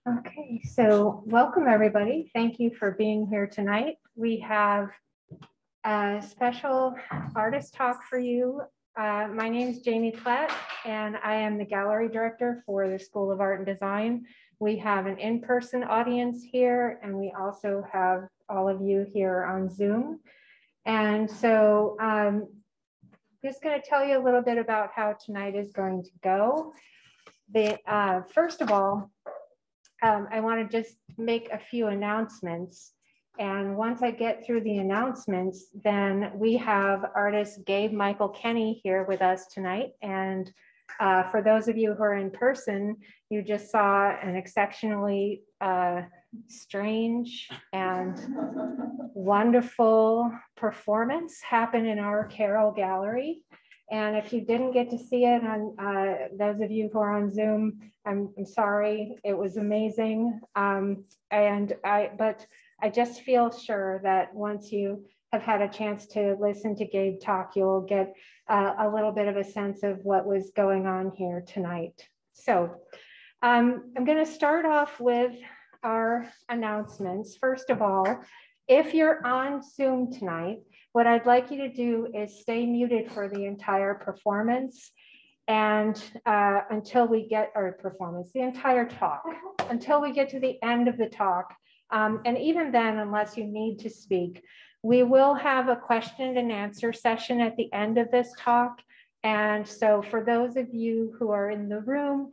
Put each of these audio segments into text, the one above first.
Okay, so welcome everybody. Thank you for being here tonight. We have a special artist talk for you. My name is Jamie Platt, and I am the gallery director for the School of Art and Design. We have an in-person audience here, and we also have all of you here on Zoom. And so I'm just going to tell you a little bit about how tonight is going to go. First of all, I want to just make a few announcements. And once I get through the announcements, then we have artist Gabe Michael Kenney here with us tonight. And for those of you who are in person, you just saw an exceptionally strange and wonderful performance happen in our Carroll Gallery. And if you didn't get to see it, on those of you who are on Zoom, I'm sorry, it was amazing. But I just feel sure that once you have had a chance to listen to Gabe talk, you'll get a little bit of a sense of what was going on here tonight. So I'm going to start off with our announcements. First of all, if you're on Zoom tonight, what I'd like you to do is stay muted for the entire performance and until we get our performance, the entire talk, until we get to the end of the talk. And even then, unless you need to speak, we will have a question and answer session at the end of this talk. And so for those of you who are in the room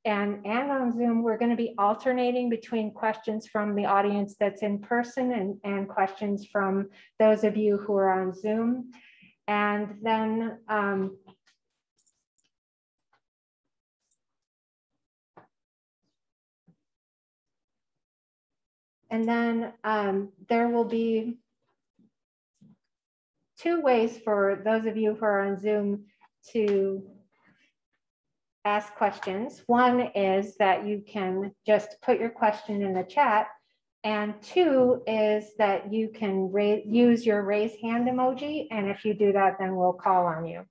and on Zoom, we're going to be alternating between questions from the audience that's in person and questions from those of you who are on Zoom. And then there will be two ways for those of you who are on Zoom to ask questions. One is that you can just put your question in the chat, and two is that you can use your raise hand emoji, and if you do that, then we'll call on you.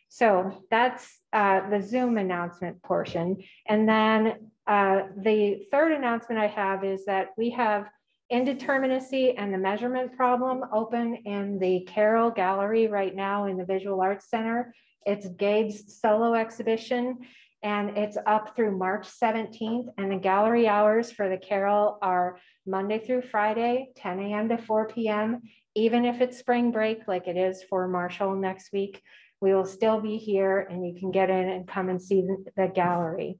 So that's the Zoom announcement portion. And then the third announcement I have is that we have Indeterminacy and the Measurement Problem open in the Carroll Gallery right now in the Visual Arts Center. It's Gabe's solo exhibition, and it's up through March 17th. And the gallery hours for the Carroll are Monday through Friday, 10 a.m. to 4 p.m. Even if it's spring break, like it is for Marshall next week, we will still be here and you can get in and come and see the gallery.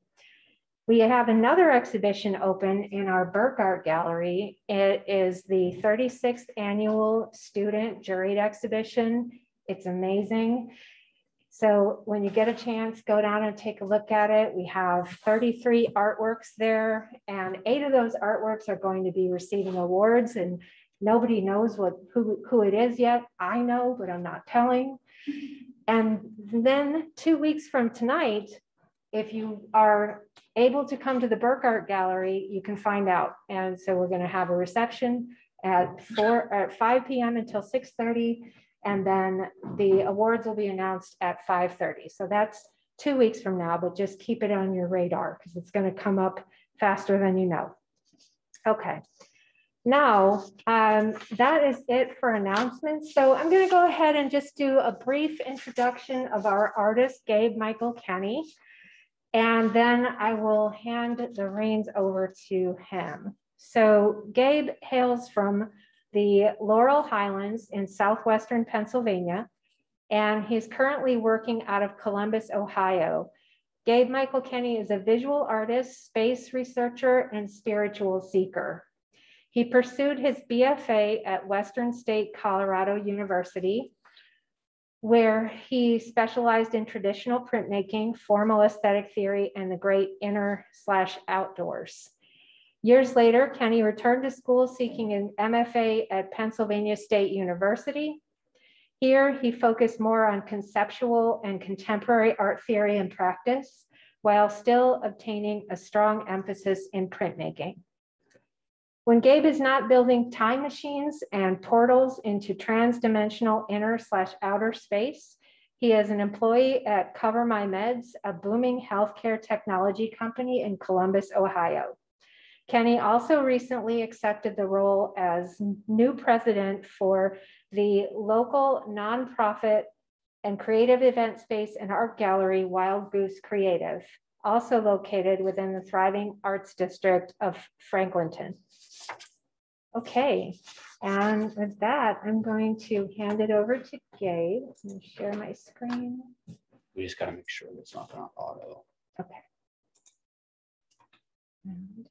We have another exhibition open in our Burke Art Gallery. It is the 36th annual student juried exhibition. It's amazing. So when you get a chance, go down and take a look at it. We have 33 artworks there, and 8 of those artworks are going to be receiving awards, and nobody knows who it is yet. I know, but I'm not telling. And then 2 weeks from tonight, if you are able to come to the Burke Art Gallery, you can find out. And so we're going to have a reception at 5 p.m. until 6:30. And then the awards will be announced at 5:30. So that's 2 weeks from now, but just keep it on your radar because it's going to come up faster than you know. Okay. Now, that is it for announcements. So I'm going to go ahead and just do a brief introduction of our artist, Gabe Michael Kenney. And then I will hand the reins over to him. So Gabe hails from the Laurel Highlands in southwestern Pennsylvania, and he's currently working out of Columbus, Ohio. Gabe Michael Kenney is a visual artist, space researcher, and spiritual seeker. He pursued his BFA at Western State Colorado University, where he specialized in traditional printmaking, formal aesthetic theory, and the great inner/outdoors. Years later, Kenney returned to school seeking an MFA at Pennsylvania State University. Here, he focused more on conceptual and contemporary art theory and practice, while still obtaining a strong emphasis in printmaking. When Gabe is not building time machines and portals into trans-dimensional inner/outer space, he is an employee at Cover My Meds, a booming healthcare technology company in Columbus, Ohio. Kenney also recently accepted the role as new president for the local nonprofit and creative event space and art gallery, Wild Goose Creative, also located within the thriving arts district of Franklinton. Okay, and with that, I'm going to hand it over to Gabe. I'm going to share my screen. We just got to make sure it's not going to auto. Okay. And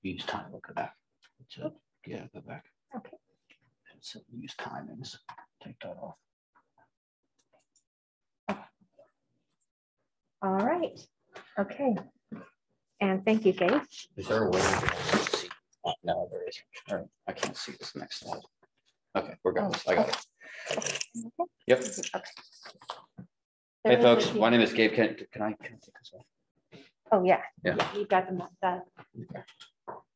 use time. Look at that. So, yeah, go back. Okay. So use timings. Take that off. All right. Okay. And thank you, Gabe. Is there a way to see? Oh, no, there isn't. All right. I can't see this next slide. Okay, we're good. I got it. Okay. Yep. Okay. Hey, folks. My name is Gabe. Can I take this off? Oh, yeah. Yeah. You got that. Okay.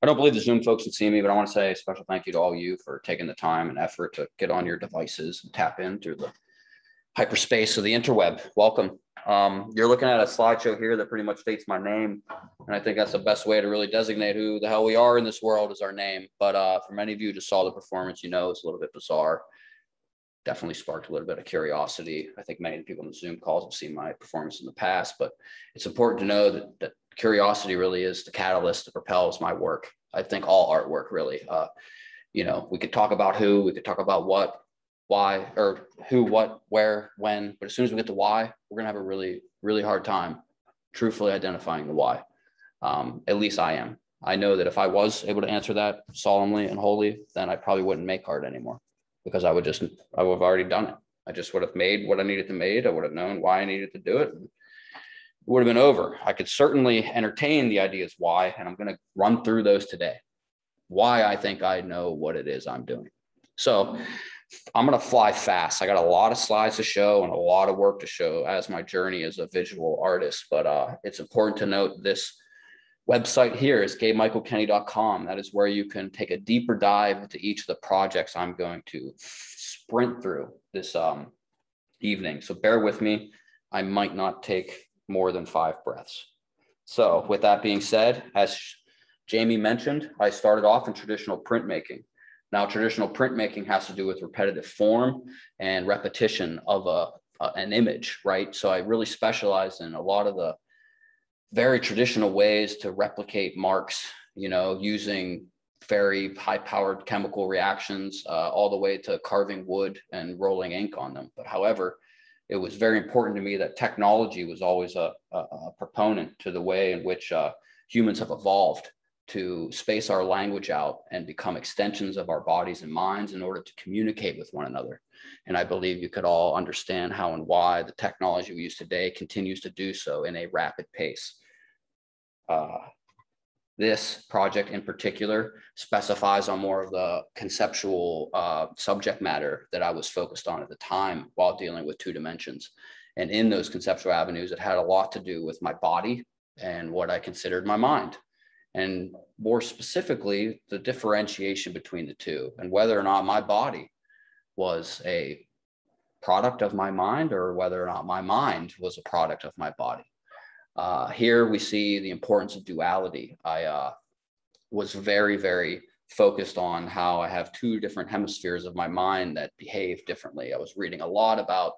I don't believe the Zoom folks can see me, but I want to say a special thank you to all you for taking the time and effort to get on your devices and tap in through the hyperspace of the interweb. Welcome. You're looking at a slideshow here that pretty much states my name. And I think that's the best way to really designate who the hell we are in this world is our name. But for many of you who just saw the performance, you know, it's a little bit bizarre. Definitely sparked a little bit of curiosity. I think many of the people in the Zoom calls have seen my performance in the past, but it's important to know that curiosity really is the catalyst that propels my work. I think all artwork really, you know, we could talk about who, we could talk about what, why, or who, what, where, when, but as soon as we get to why, we're gonna have a really, really hard time truthfully identifying the why. At least I am. I know that if I was able to answer that solemnly and wholly, then I probably wouldn't make art anymore because I would have already done it. I just would have made what I needed to make. I would have known why I needed to do it. It would have been over. I could certainly entertain the ideas why, and I'm going to run through those today. Why I think I know what it is I'm doing. So I'm going to fly fast. I got a lot of slides to show and a lot of work to show as my journey as a visual artist, but it's important to note this website here is GabeMichaelKenney.com. That is where you can take a deeper dive into each of the projects I'm going to sprint through this evening. So bear with me. I might not take more than 5 breaths. So with that being said, as Jamie mentioned, I started off in traditional printmaking. Now, traditional printmaking has to do with repetitive form and repetition of an image, right? So I really specialized in a lot of the very traditional ways to replicate marks, you know, using very high-powered chemical reactions, all the way to carving wood and rolling ink on them. But however, it was very important to me that technology was always a proponent to the way in which humans have evolved to space our language out and become extensions of our bodies and minds in order to communicate with one another. And I believe you could all understand how and why the technology we use today continues to do so in a rapid pace. This project in particular specifies on more of the conceptual subject matter that I was focused on at the time while dealing with 2 dimensions. And in those conceptual avenues, it had a lot to do with my body and what I considered my mind. And more specifically, the differentiation between the two and whether or not my body was a product of my mind or whether or not my mind was a product of my body. Here we see the importance of duality. I was very, very focused on how I have 2 different hemispheres of my mind that behave differently. I was reading a lot about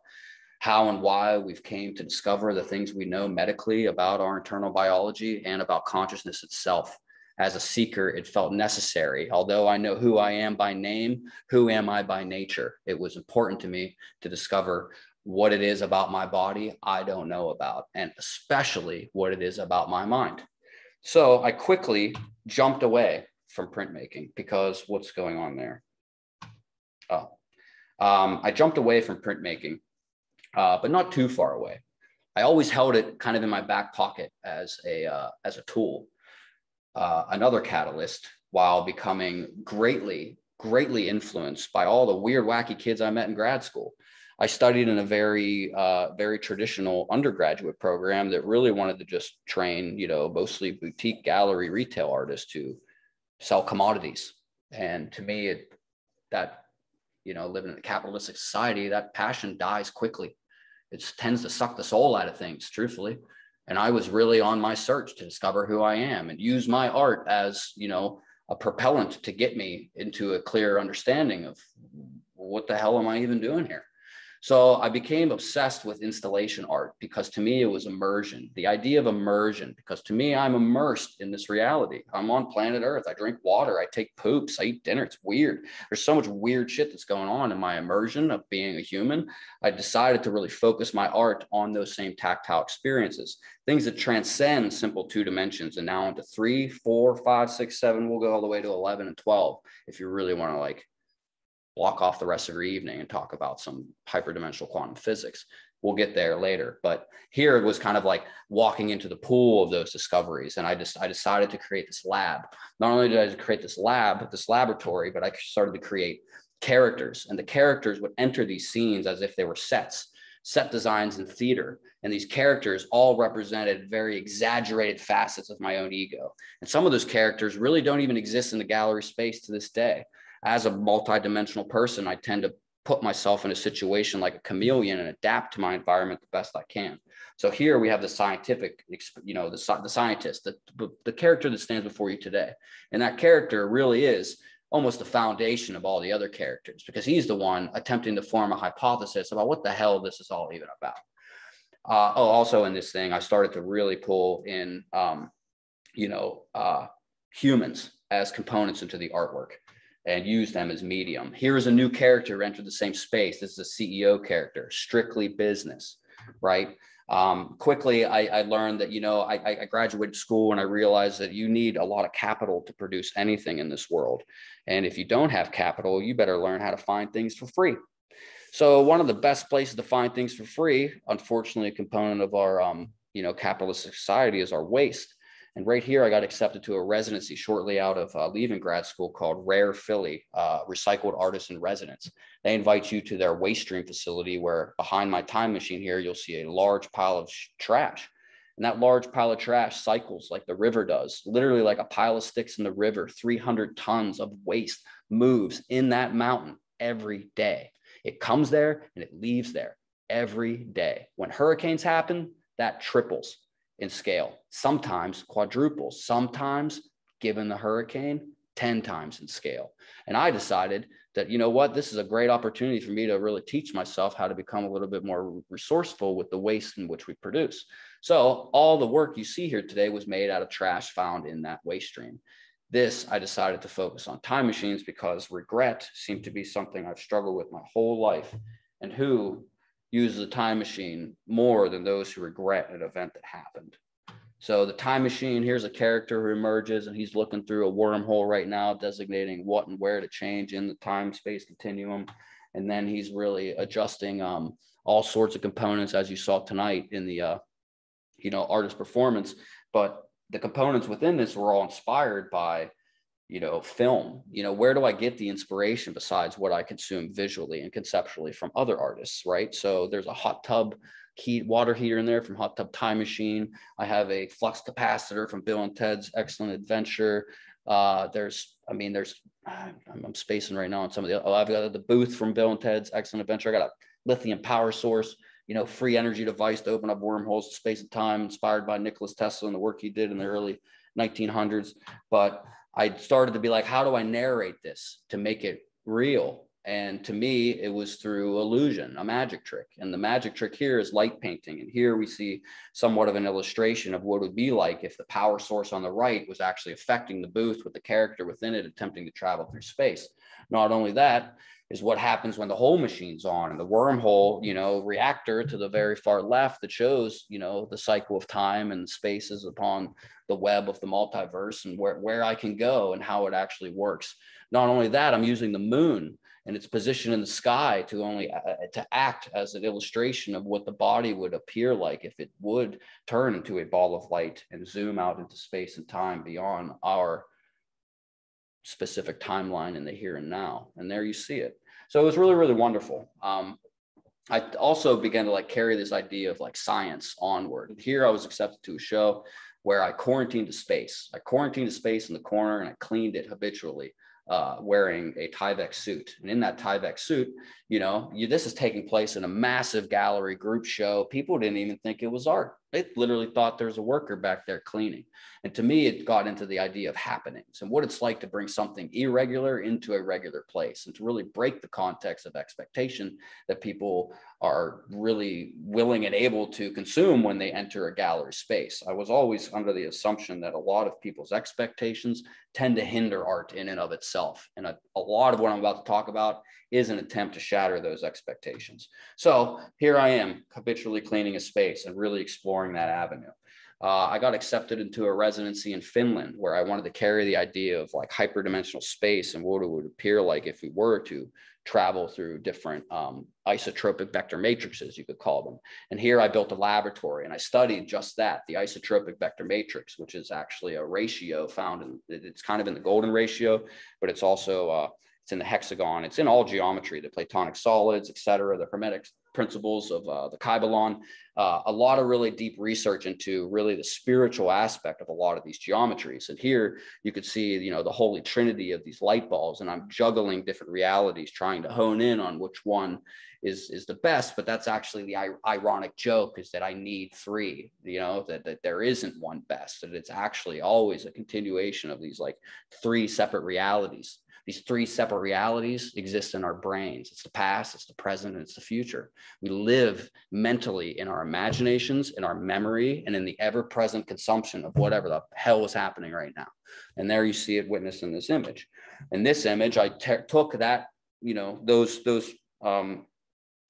how and why we've came to discover the things we know medically about our internal biology and about consciousness itself. As a seeker, it felt necessary. Although I know who I am by name, who am I by nature? It was important to me to discover what it is about my body I don't know about, and especially what it is about my mind. So I quickly jumped away from printmaking because what's going on there? I jumped away from printmaking, but not too far away. I always held it kind of in my back pocket as a tool, another catalyst, while becoming greatly influenced by all the weird, wacky kids I met in grad school. I studied in a very, very traditional undergraduate program that really wanted to just train, you know, mostly boutique gallery retail artists to sell commodities. And to me, that, you know, living in a capitalistic society, that passion dies quickly. It tends to suck the soul out of things, truthfully. And I was really on my search to discover who I am and use my art as, you know, a propellant to get me into a clear understanding of what the hell am I even doing here? So I became obsessed with installation art because to me it was immersion, the idea of immersion, because to me I'm immersed in this reality. I'm on planet Earth. I drink water. I take poops. I eat dinner. It's weird. There's so much weird shit that's going on in my immersion of being a human. I decided to really focus my art on those same tactile experiences, things that transcend simple 2 dimensions and now into 3, 4, 5, 6, 7. We'll go all the way to 11 and 12 if you really want to like block off the rest of your evening and talk about some hyperdimensional quantum physics. We'll get there later. But here it was kind of like walking into the pool of those discoveries. And I decided to create this lab. Not only did I create this lab, this laboratory, but I started to create characters. And the characters would enter these scenes as if they were sets, set designs in theater. And these characters all represented very exaggerated facets of my own ego. And some of those characters really don't even exist in the gallery space to this day. As a multidimensional person, I tend to put myself in a situation like a chameleon and adapt to my environment the best I can. So here we have the scientific, you know, the scientist, the character that stands before you today. And that character really is almost the foundation of all the other characters because he's the one attempting to form a hypothesis about what the hell this is all even about. Also in this thing, I started to really pull in, humans as components into the artwork and use them as medium. Here's a new character enter the same space. This is a CEO character, strictly business, right? Quickly, I learned that, you know, I graduated school and I realized that you need a lot of capital to produce anything in this world. And if you don't have capital, you better learn how to find things for free. So one of the best places to find things for free, unfortunately, a component of our, capitalistic society is our waste. And right here, I got accepted to a residency shortly out of leaving grad school called Rare Philly, Recycled Artists in Residence. They invite you to their waste stream facility where behind my time machine here, you'll see a large pile of trash. And that large pile of trash cycles like the river does, literally like a pile of sticks in the river. 300 tons of waste moves in that mountain every day. It comes there and it leaves there every day. When hurricanes happen, that triples in scale, sometimes quadruples, sometimes, given the hurricane, 10 times in scale. And I decided that, you know what, this is a great opportunity for me to really teach myself how to become a little bit more resourceful with the waste in which we produce. So all the work you see here today was made out of trash found in that waste stream. This, I decided to focus on time machines because regret seemed to be something I've struggled with my whole life. And who uses a time machine more than those who regret an event that happened? So the time machine, here's a character who emerges and he's looking through a wormhole right now, designating what and where to change in the time space continuum. And then he's really adjusting all sorts of components, as you saw tonight in the artist performance. But the components within this were all inspired by film. Where do I get the inspiration besides what I consume visually and conceptually from other artists, right? So there's a hot tub water heater in there from Hot Tub Time Machine. I have a flux capacitor from Bill and Ted's Excellent Adventure. I'm spacing right now on some of I've got the booth from Bill and Ted's Excellent Adventure. I got a lithium power source, free energy device to open up wormholes to space and time, inspired by Nikola Tesla and the work he did in the early 1900s. But I started to be like, how do I narrate this to make it real? And to me, it was through illusion, a magic trick. And the magic trick here is light painting. And here we see somewhat of an illustration of what it would be like if the power source on the right was actually affecting the booth with the character within it attempting to travel through space. Not only that, is what happens when the whole machine's on and the wormhole, reactor to the very far left that shows, the cycle of time and spaces upon the web of the multiverse and where I can go and how it actually works. Not only that, I'm using the moon and its position in the sky to act as an illustration of what the body would appear like if it would turn into a ball of light and zoom out into space and time beyond our specific timeline in the here and now. And there you see it. So it was really, really wonderful. I also began to like carry this idea of like science onward. And here I was accepted to a show where I quarantined a space. I quarantined a space in the corner and I cleaned it habitually, wearing a Tyvek suit. And in that Tyvek suit, this is taking place in a massive gallery group show. People didn't even think it was art. They literally thought there's a worker back there cleaning. And to me, it got into the idea of happenings and what it's like to bring something irregular into a regular place and to really break the context of expectation that people are really willing and able to consume when they enter a gallery space. I was always under the assumption that a lot of people's expectations tend to hinder art in and of itself. And a lot of what I'm about to talk about is an attempt to shatter those expectations. So here I am habitually cleaning a space and really exploring that avenue. I got accepted into a residency in Finland where I wanted to carry the idea of like hyperdimensional space and what it would appear like if we were to travel through different isotropic vector matrices, you could call them. And here I built a laboratory and I studied just that, the isotropic vector matrix, which is actually a ratio found in, it's kind of in the golden ratio, but it's also, it's in the hexagon. It's in all geometry, the Platonic solids, et cetera, the Hermetic principles of the Kyballon, a lot of really deep research into really the spiritual aspect of a lot of these geometries. And here you could see, the holy trinity of these light balls, and I'm juggling different realities, trying to hone in on which one is the best. But that's actually the ironic joke, is that I need three, that there isn't one best, that it's actually always a continuation of these like three separate realities. These three separate realities exist in our brains. It's the past, it's the present, and it's the future. We live mentally in our imaginations, in our memory, and in the ever-present consumption of whatever the hell is happening right now. And there you see it witnessed in this image. In this image, I took that, those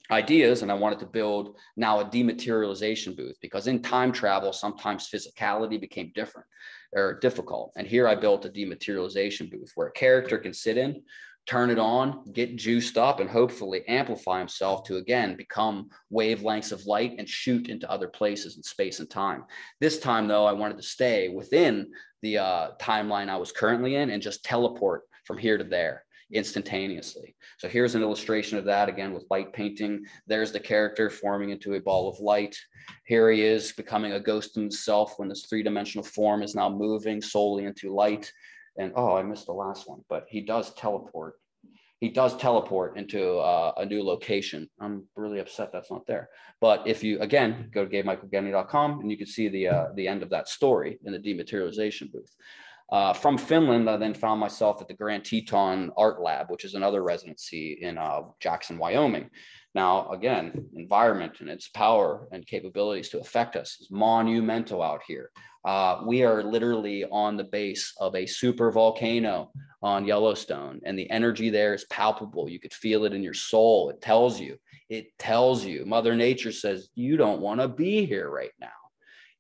ideas, and I wanted to build now a dematerialization booth, because in time travel, sometimes physicality became different or difficult. And here I built a dematerialization booth where a character can sit in, turn it on, get juiced up, and hopefully amplify himself to, again, become wavelengths of light and shoot into other places in space and time. This time, though, I wanted to stay within the timeline I was currently in and just teleport from here to there instantaneously. So here's an illustration of that, again, with light painting. There's the character forming into a ball of light. Here he is becoming a ghost himself when this three-dimensional form is now moving solely into light. And I missed the last one, but he does teleport. He does teleport into a new location. I'm really upset that's not there. But if you, again, go to GabeMichaelKenney.com and you can see the end of that story in the dematerialization booth. From Finland, I then found myself at the Grand Teton Art Lab, which is another residency in Jackson, Wyoming. Now, again, environment and its power and capabilities to affect us is monumental out here. We are literally on the base of a super volcano on Yellowstone, and the energy there is palpable. You could feel it in your soul. It tells you. Mother Nature says, you don't want to be here right now.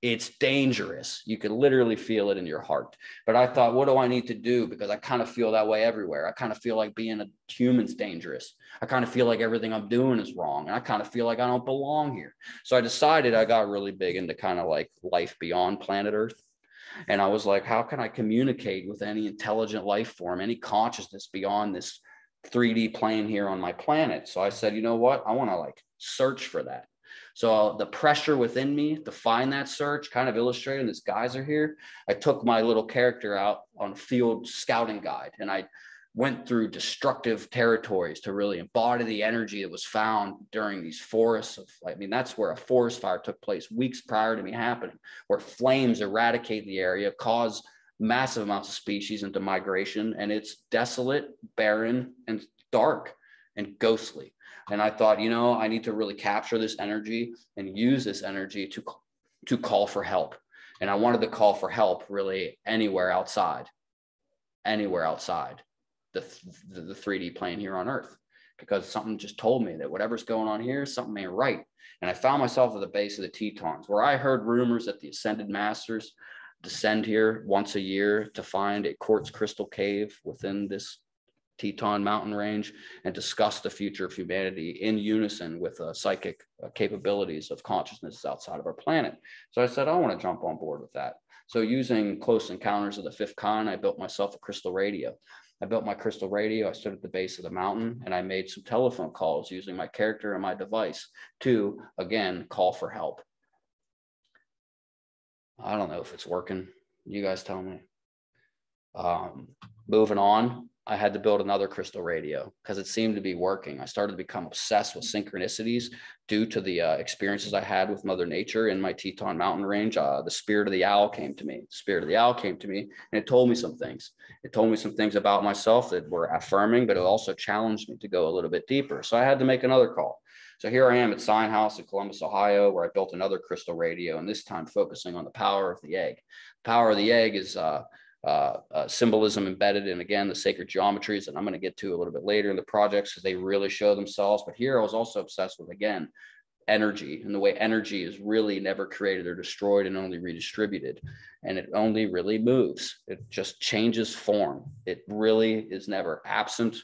It's dangerous. You can literally feel it in your heart. But I thought, what do I need to do? Because I kind of feel that way everywhere. I kind of feel like being a human's dangerous. I kind of feel like everything I'm doing is wrong. And I kind of feel like I don't belong here. So I decided, I got really big into kind of like life beyond planet Earth. And I was like, how can I communicate with any intelligent life form, any consciousness beyond this 3D plane here on my planet? So I said, you know what? I want to like search for that. So the pressure within me to find that search, kind of illustrating this geyser here, I took my little character out on a field scouting guide, and I went through destructive territories to really embody the energy that was found during these forests of, that's where a forest fire took place weeks prior to me happening, where flames eradicate the area, cause massive amounts of species into migration, and it's desolate, barren, and dark and ghostly. And I thought, I need to really capture this energy and use this energy to call for help. And I wanted to call for help really anywhere outside the 3D plane here on Earth, because something just told me that whatever's going on here, something ain't right. And I found myself at the base of the Tetons, where I heard rumors that the Ascended Masters descend here once a year to find a quartz crystal cave within this Teton mountain range and discuss the future of humanity in unison with psychic capabilities of consciousness outside of our planet. So I said, I want to jump on board with that. So using Close Encounters of the Fifth Kind, I built myself a crystal radio. I built my crystal radio. I stood at the base of the mountain and I made some telephone calls using my character and my device to, again, call for help. I don't know if it's working. You guys tell me. Moving on, I had to build another crystal radio because it seemed to be working. I started to become obsessed with synchronicities due to the experiences I had with Mother Nature in my Teton mountain range. The spirit of the owl came to me. The spirit of the owl came to me and it told me some things. It told me some things about myself that were affirming, but it also challenged me to go a little bit deeper. So I had to make another call. So here I am at Sign House in Columbus, Ohio, where I built another crystal radio, and this time focusing on the power of the egg. The power of the egg is symbolism embedded in, again, the sacred geometries that I'm going to get to a little bit later in the projects because they really show themselves. But here I was also obsessed with, again, energy and the way energy is really never created or destroyed and only redistributed. And it only really moves. It just changes form. It really is never absent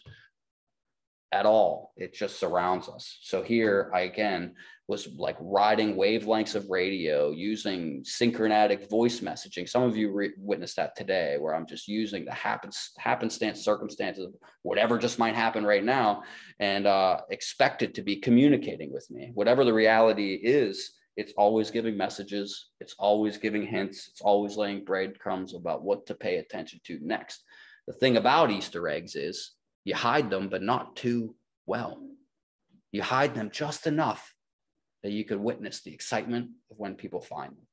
at all. It just surrounds us. So here I, again, was like riding wavelengths of radio using synchronatic voice messaging. Some of you witnessed that today, where I'm just using the happenstance circumstances, whatever just might happen right now, and expect it to be communicating with me. Whatever the reality is, it's always giving messages. It's always giving hints. It's always laying breadcrumbs about what to pay attention to next. The thing about Easter eggs is you hide them, but not too well. You hide them just enough that you could witness the excitement of when people find them.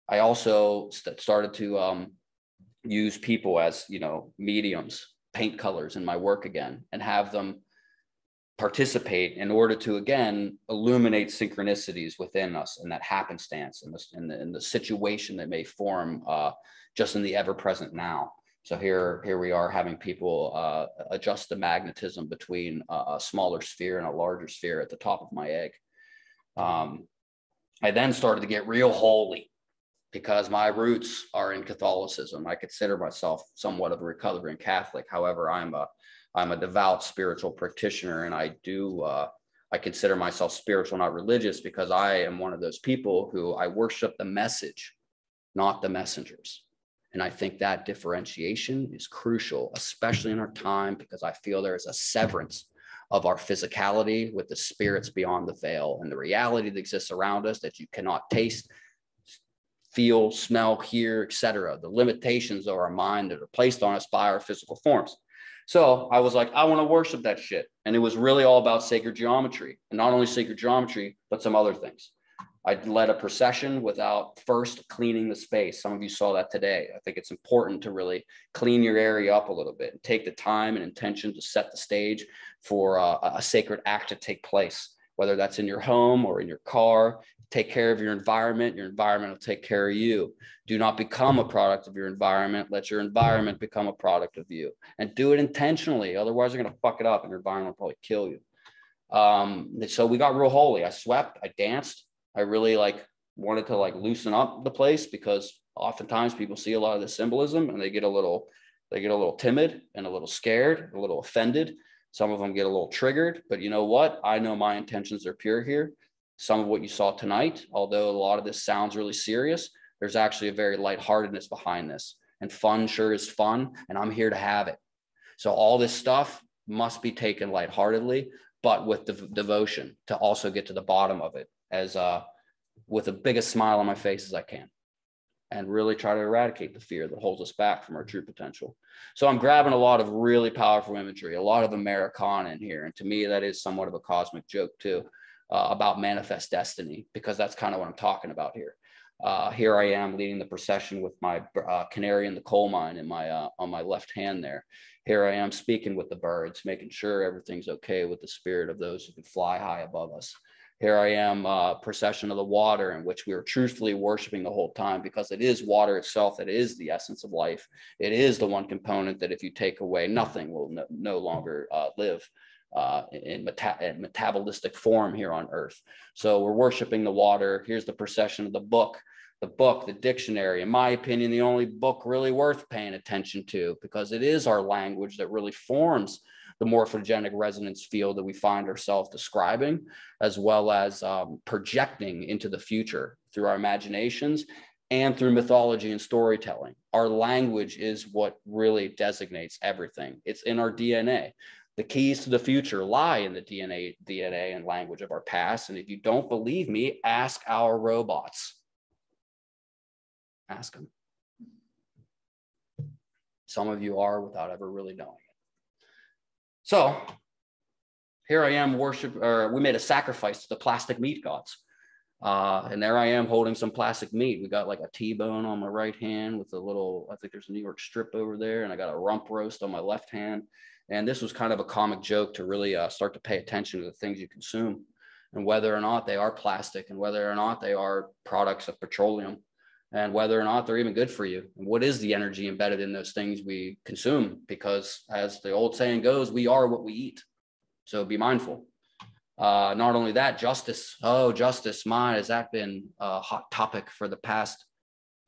I also started to use people as, mediums, paint colors in my work again, and have them participate in order to, again, illuminate synchronicities within us and that happenstance and the situation that may form just in the ever-present now. So here we are having people adjust the magnetism between a smaller sphere and a larger sphere at the top of my egg. I then started to get real holy because my roots are in Catholicism. I consider myself somewhat of a recovering Catholic. However, I'm a devout spiritual practitioner, and I consider myself spiritual, not religious, because I am one of those people who I worship the message, not the messengers. And I think that differentiation is crucial, especially in our time, because I feel there is a severance of our physicality with the spirits beyond the veil and the reality that exists around us that you cannot taste, feel, smell, hear, etc. The limitations of our mind that are placed on us by our physical forms. So I was like, I want to worship that shit. And it was really all about sacred geometry, and not only sacred geometry, but some other things. I led a procession without first cleaning the space. Some of you saw that today. I think it's important to really clean your area up a little bit and take the time and intention to set the stage for a sacred act to take place, whether that's in your home or in your car. Take care of your environment will take care of you. Do not become a product of your environment. Let your environment become a product of you, and do it intentionally. Otherwise, you're going to fuck it up and your environment will probably kill you. So we got real holy. I swept, I danced. I really wanted to loosen up the place, because oftentimes people see a lot of the symbolism and they get a little timid and a little scared, a little offended. Some of them get a little triggered, but you know what? I know my intentions are pure here. Some of what you saw tonight, although a lot of this sounds really serious, there's actually a very lightheartedness behind this, and fun sure is fun, and I'm here to have it. So all this stuff must be taken lightheartedly, but with devotion to also get to the bottom of it, as with the biggest smile on my face as I can, and really try to eradicate the fear that holds us back from our true potential. So I'm grabbing a lot of really powerful imagery, a lot of Americana in here. And to me, that is somewhat of a cosmic joke too, about manifest destiny, because that's kind of what I'm talking about here. Here I am leading the procession with my canary in the coal mine in my on my left hand there. Here I am speaking with the birds, making sure everything's okay with the spirit of those who can fly high above us. Here I am, procession of the water, in which we are truthfully worshiping the whole time, because it is water itself that is the essence of life. It is the one component that if you take away, nothing will no longer live in metabolistic form here on earth. So we're worshiping the water. Here's the procession of the book, the dictionary. In my opinion, the only book really worth paying attention to, because it is our language that really forms the morphogenic resonance field that we find ourselves describing, as well as projecting into the future through our imaginations and through mythology and storytelling. Our language is what really designates everything. It's in our DNA. The keys to the future lie in the DNA and language of our past. And if you don't believe me, ask our robots. Ask them. Some of you are without ever really knowing it. So here I am we made a sacrifice to the plastic meat gods. And there I am holding some plastic meat. We got like a T-bone on my right hand with a little, I think there's a New York strip over there. And I got a rump roast on my left hand. And this was kind of a comic joke to really start to pay attention to the things you consume and whether or not they are plastic and whether or not they are products of petroleum and whether or not they're even good for you. And what is the energy embedded in those things we consume? Because as the old saying goes, we are what we eat. So be mindful. Not only that, justice. Oh, justice. My, has that been a hot topic for the past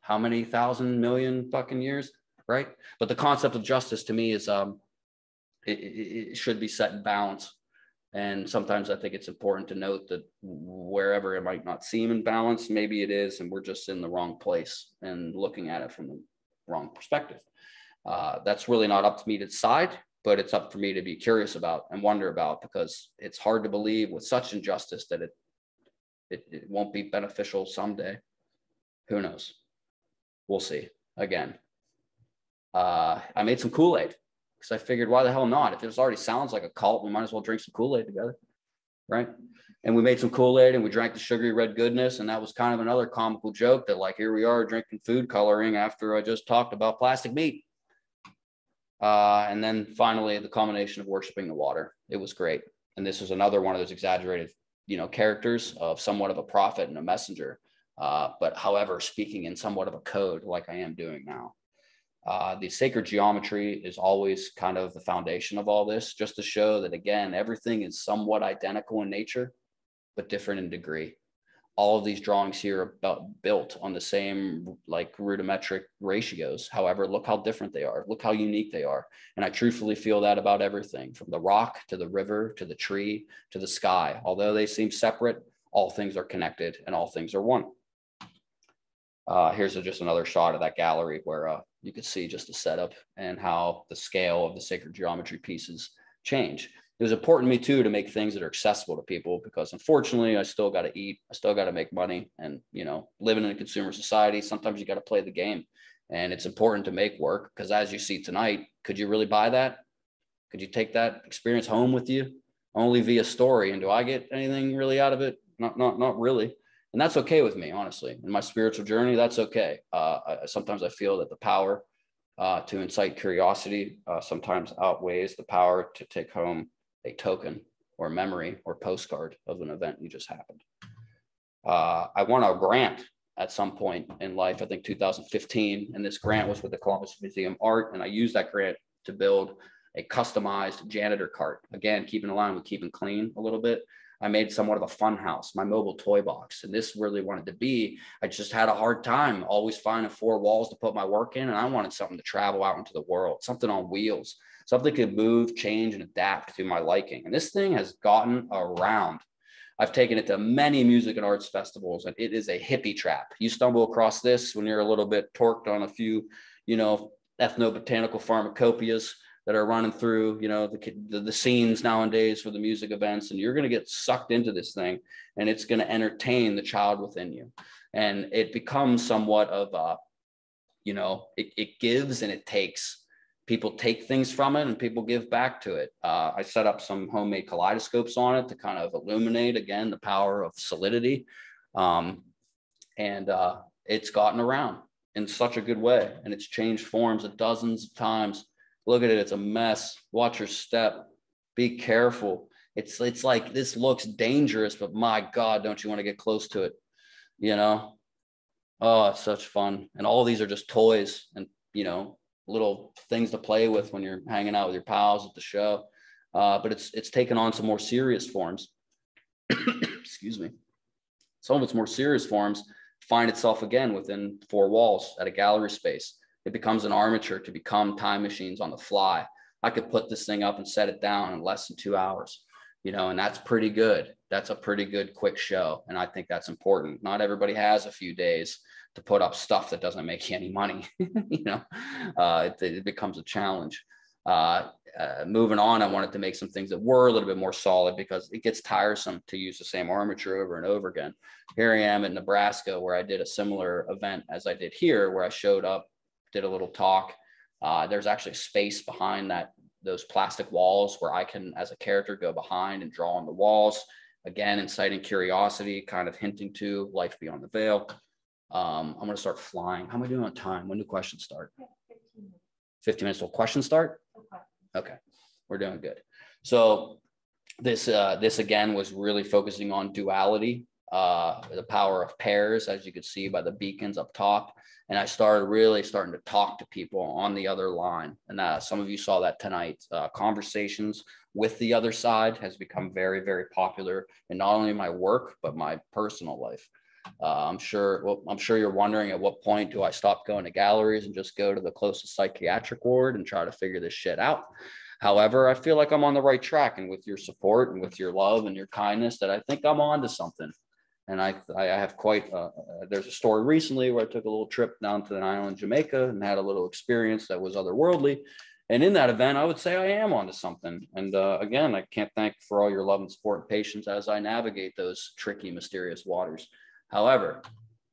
how many thousand million fucking years, right? But the concept of justice to me is it should be set in balance. And sometimes I think it's important to note that wherever it might not seem in balance, maybe it is, and we're just in the wrong place and looking at it from the wrong perspective. That's really not up to me to decide, but it's up for me to be curious about and wonder about, because it's hard to believe with such injustice that it won't be beneficial someday. Who knows? We'll see. Again, I made some Kool-Aid because I figured, why the hell not? If it already sounds like a cult, we might as well drink some Kool-Aid together, right? And we made some Kool-Aid and we drank the sugary red goodness. And that was kind of another comical joke that, like, here we are drinking food coloring after I just talked about plastic meat. And then finally, the culmination of worshiping the water. It was great. And this was another one of those exaggerated, characters of somewhat of a prophet and a messenger. But however, speaking in somewhat of a code like I am doing now. The sacred geometry is always kind of the foundation of all this, just to show that, again, everything is somewhat identical in nature, but different in degree. All of these drawings here are built on the same rudimetric ratios. However, look how different they are. Look how unique they are. And I truthfully feel that about everything, from the rock to the river, to the tree, to the sky. Although they seem separate, all things are connected and all things are one. Here's just another shot of that gallery where you could see just the setup and how the scale of the sacred geometry pieces change. It was important to me too to make things that are accessible to people, because unfortunately I still got to eat, I still got to make money, and living in a consumer society, sometimes you got to play the game, and it's important to make work, because as you see tonight, could you really buy that? Could you take that experience home with you? Only via story. And do I get anything really out of it? Not really. And that's okay with me, honestly. In my spiritual journey, that's okay. Sometimes I feel that the power to incite curiosity sometimes outweighs the power to take home a token or memory or postcard of an event you just happened. I won a grant at some point in life, I think 2015, and this grant was with the Columbus Museum Art, and I used that grant to build a customized janitor cart. Again, keeping in line with keeping clean a little bit. I made somewhat of a fun house, my mobile toy box. And this really wanted to be, I just had a hard time always finding 4 walls to put my work in. And I wanted something to travel out into the world, something on wheels, something could move, change, and adapt to my liking. And this thing has gotten around. I've taken it to many music and arts festivals, and it is a hippie trap. You stumble across this when you're a little bit torqued on a few, ethnobotanical pharmacopoeias that are running through, the scenes nowadays for the music events, and you're going to get sucked into this thing, and it's going to entertain the child within you. And it becomes somewhat of it gives and it takes. People take things from it and people give back to it. I set up some homemade kaleidoscopes on it to kind of illuminate, again, the power of solidity. And it's gotten around in such a good way, and it's changed forms dozens of times. Look at it. It's a mess. Watch your step. Be careful. It's like, this looks dangerous, but my God, don't you want to get close to it? Oh, it's such fun. And all these are just toys and, little things to play with when you're hanging out with your pals at the show. But it's taken on some more serious forms. Excuse me. Some of its more serious forms find itself again within 4 walls at a gallery space. It becomes an armature to become time machines on the fly. I could put this thing up and set it down in less than 2 hours, and that's pretty good. That's a pretty good quick show. And I think that's important. Not everybody has a few days to put up stuff that doesn't make you any money. It becomes a challenge. Moving on, I wanted to make some things that were a little bit more solid because it gets tiresome to use the same armature over and over again. Here I am in Nebraska, where I did a similar event as I did here, where I showed up, did a little talk. There's actually space behind those plastic walls where I can, as a character, go behind and draw on the walls. Again, inciting curiosity, kind of hinting to life beyond the veil. I'm going to start flying. How am I doing on time? When do questions start? 15 minutes till questions start? Okay, we're doing good. So this again was really focusing on duality, the power of pairs, as you could see by the beacons up top. And I started really starting to talk to people on the other line. And some of you saw that tonight. Conversations with the other side has become very, very popular in not only my work, but my personal life. I'm sure you're wondering, at what point do I stop going to galleries and just go to the closest psychiatric ward and try to figure this shit out? However, I feel like I'm on the right track, and with your support and with your love and your kindness, that I think I'm on to something. And I have quite, there's a story recently where I took a little trip down to an island, Jamaica, and had a little experience that was otherworldly. And in that event, I would say I am onto something. And again, I can't thank for all your love and support and patience as I navigate those tricky, mysterious waters. However,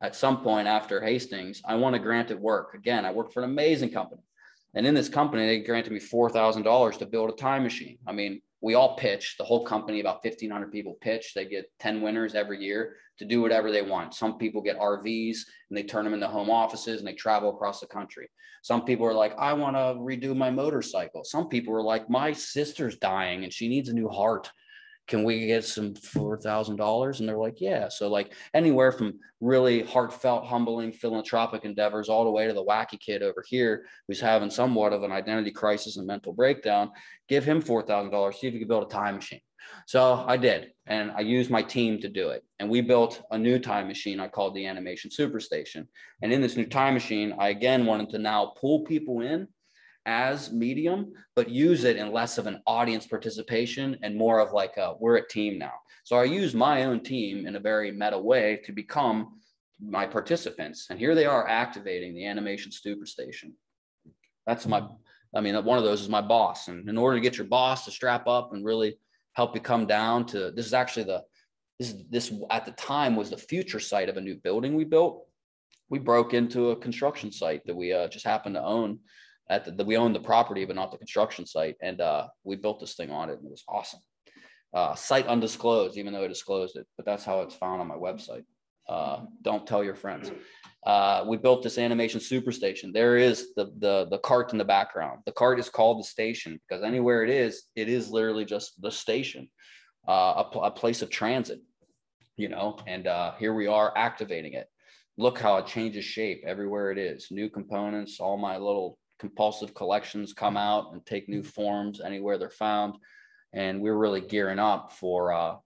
at some point after Hastings, I want to grant it work. Again, I work for an amazing company. And in this company, they granted me $4,000 to build a time machine. I mean, we all pitch, the whole company, about 1,500 people pitch. They get 10 winners every year to do whatever they want. Some people get RVs and they turn them into home offices and they travel across the country. Some people are like, I want to redo my motorcycle. Some people are like, my sister's dying and she needs a new heart. Can we get some $4,000? And they're like, yeah. So like anywhere from really heartfelt, humbling, philanthropic endeavors all the way to the wacky kid over here who's having somewhat of an identity crisis and mental breakdown, give him $4,000, see if you can build a time machine. So I did, and I used my team to do it. And we built a new time machine I called the Animation Superstation. And in this new time machine, I again wanted to now pull people in as medium, but use it in less of an audience participation and more of like we're a team now. So I use my own team in a very meta way to become my participants. And here they are activating the Animation Superstation. That's one of those is my boss. And in order to get your boss to strap up and really help you come down to, this is actually this at the time was the future site of a new building we built. We broke into a construction site that we just happened to own. We owned the property, but not the construction site. And we built this thing on it, and it was awesome. Site undisclosed, even though I disclosed it, but that's how it's found on my website. Don't tell your friends. We built this Animation Superstation. There is the cart in the background. The cart is called the station because anywhere it is literally just the station, a place of transit, and here we are activating it. Look how it changes shape everywhere it is. New components, all my little compulsive collections come out and take new forms anywhere they're found. And we're really gearing up for